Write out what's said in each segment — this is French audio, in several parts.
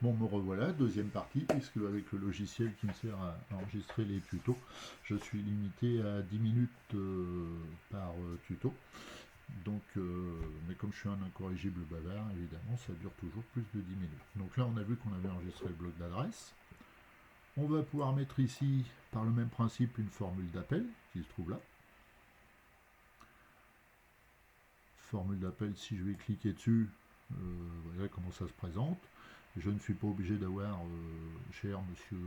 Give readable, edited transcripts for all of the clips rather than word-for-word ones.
Bon, me revoilà, deuxième partie, puisque avec le logiciel qui me sert à enregistrer les tutos, je suis limité à 10 minutes par tuto. Donc, mais comme je suis un incorrigible bavard, évidemment, ça dure toujours plus de 10 minutes. Donc là, on a vu qu'on avait enregistré le bloc d'adresse. On va pouvoir mettre ici, par le même principe, une formule d'appel qui se trouve là. Formule d'appel, si je vais cliquer dessus, voilà comment ça se présente. Je ne suis pas obligé d'avoir cher monsieur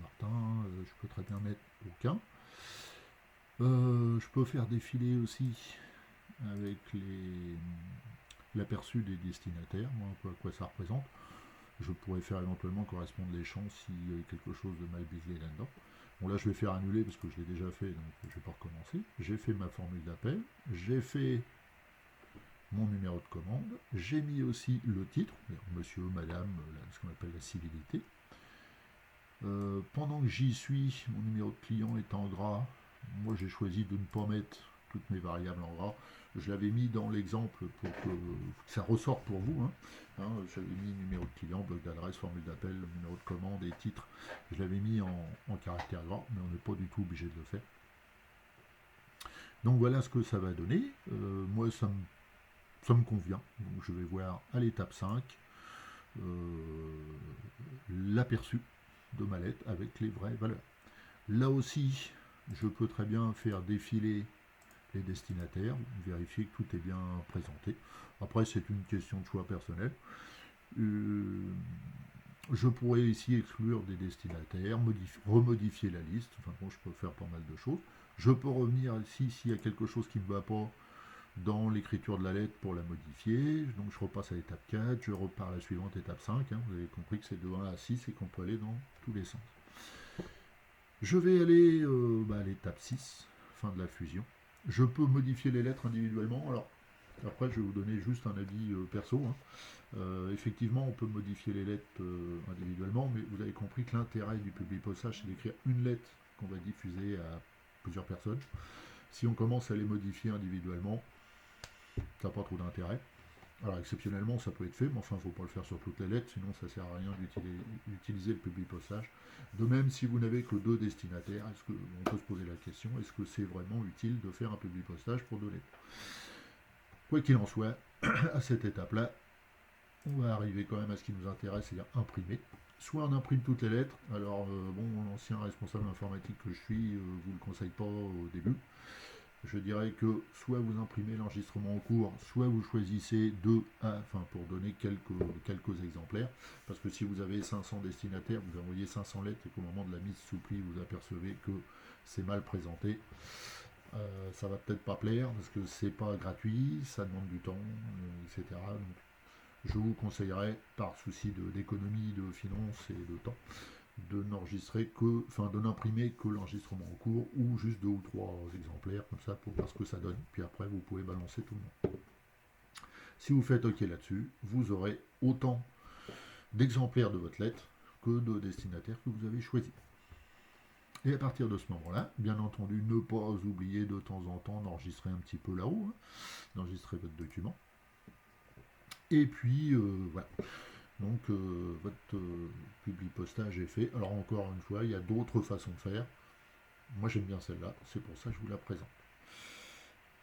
Martin, je peux très bien mettre aucun. Je peux faire défiler aussi avec l'aperçu des destinataires, moi, un peu à quoi ça représente. Je pourrais faire éventuellement correspondre les champs s'il y avait quelque chose de mal biselé là-dedans. Bon, là je vais faire annuler parce que je l'ai déjà fait, donc je ne vais pas recommencer. J'ai fait ma formule d'appel, j'ai fait mon numéro de commande, j'ai mis aussi le titre, monsieur, madame, ce qu'on appelle la civilité. Pendant que j'y suis, mon numéro de client est en gras. Moi j'ai choisi de ne pas mettre toutes mes variables en gras. Je l'avais mis dans l'exemple pour que ça ressorte pour vous. J'avais mis numéro de client, bloc d'adresse, formule d'appel, numéro de commande et titre. Je l'avais mis en caractère gras, mais on n'est pas du tout obligé de le faire. Donc voilà ce que ça va donner. Moi ça me convient. Donc je vais voir à l'étape 5 l'aperçu de ma lettre avec les vraies valeurs. Là aussi, je peux très bien faire défiler les destinataires, vérifier que tout est bien présenté. Après, c'est une question de choix personnel. Je pourrais ici exclure des destinataires, remodifier la liste. Enfin bon, je peux faire pas mal de choses. Je peux revenir ici s'il y a quelque chose qui ne va pas dans l'écriture de la lettre pour la modifier. Donc je repasse à l'étape 4, je repars à la suivante, étape 5. Vous avez compris que c'est de 1 à 6 et qu'on peut aller dans tous les sens. Je vais aller à l'étape 6, fin de la fusion. Je peux modifier les lettres individuellement. Alors, après, je vais vous donner juste un avis perso. Effectivement, on peut modifier les lettres individuellement, mais vous avez compris que l'intérêt du publipostage, c'est d'écrire une lettre qu'on va diffuser à plusieurs personnes. Si on commence à les modifier individuellement, ça n'a pas trop d'intérêt. Alors exceptionnellement ça peut être fait, mais enfin il ne faut pas le faire sur toutes les lettres, sinon ça ne sert à rien d'utiliser le publipostage. De même, si vous n'avez que 2 destinataires, on peut se poser la question, est-ce que c'est vraiment utile de faire un publipostage pour 2 lettres? Quoi qu'il en soit, à cette étape-là, on va arriver quand même à ce qui nous intéresse, c'est-à-dire imprimer. Soit on imprime toutes les lettres, alors l'ancien responsable informatique que je suis vous le conseille pas au début. Je dirais que soit vous imprimez l'enregistrement en cours, soit vous choisissez pour donner quelques exemplaires, parce que si vous avez 500 destinataires, vous envoyez 500 lettres et qu'au moment de la mise sous pli, vous apercevez que c'est mal présenté, ça va peut-être pas plaire, parce que c'est pas gratuit, ça demande du temps, etc. Donc, je vous conseillerais, par souci d'économie de finances et de temps, de n'imprimer que l'enregistrement en cours ou juste 2 ou 3 exemplaires comme ça pour voir ce que ça donne. Puis après, vous pouvez balancer tout le monde. Si vous faites OK là-dessus, vous aurez autant d'exemplaires de votre lettre que de destinataires que vous avez choisis. Et à partir de ce moment-là, bien entendu, ne pas oublier de temps en temps d'enregistrer un petit peu là-haut, d'enregistrer votre document. Et puis, voilà. Donc votre publipostage est fait. Alors encore une fois, il y a d'autres façons de faire. Moi j'aime bien celle-là, c'est pour ça que je vous la présente.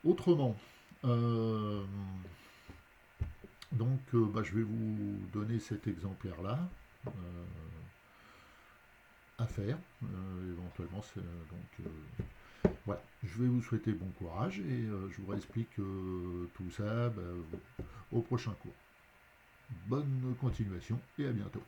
Autrement, je vais vous donner cet exemplaire-là à faire. Éventuellement, voilà. Je vais vous souhaiter bon courage et je vous réexplique tout ça au prochain cours. Bonne continuation et à bientôt.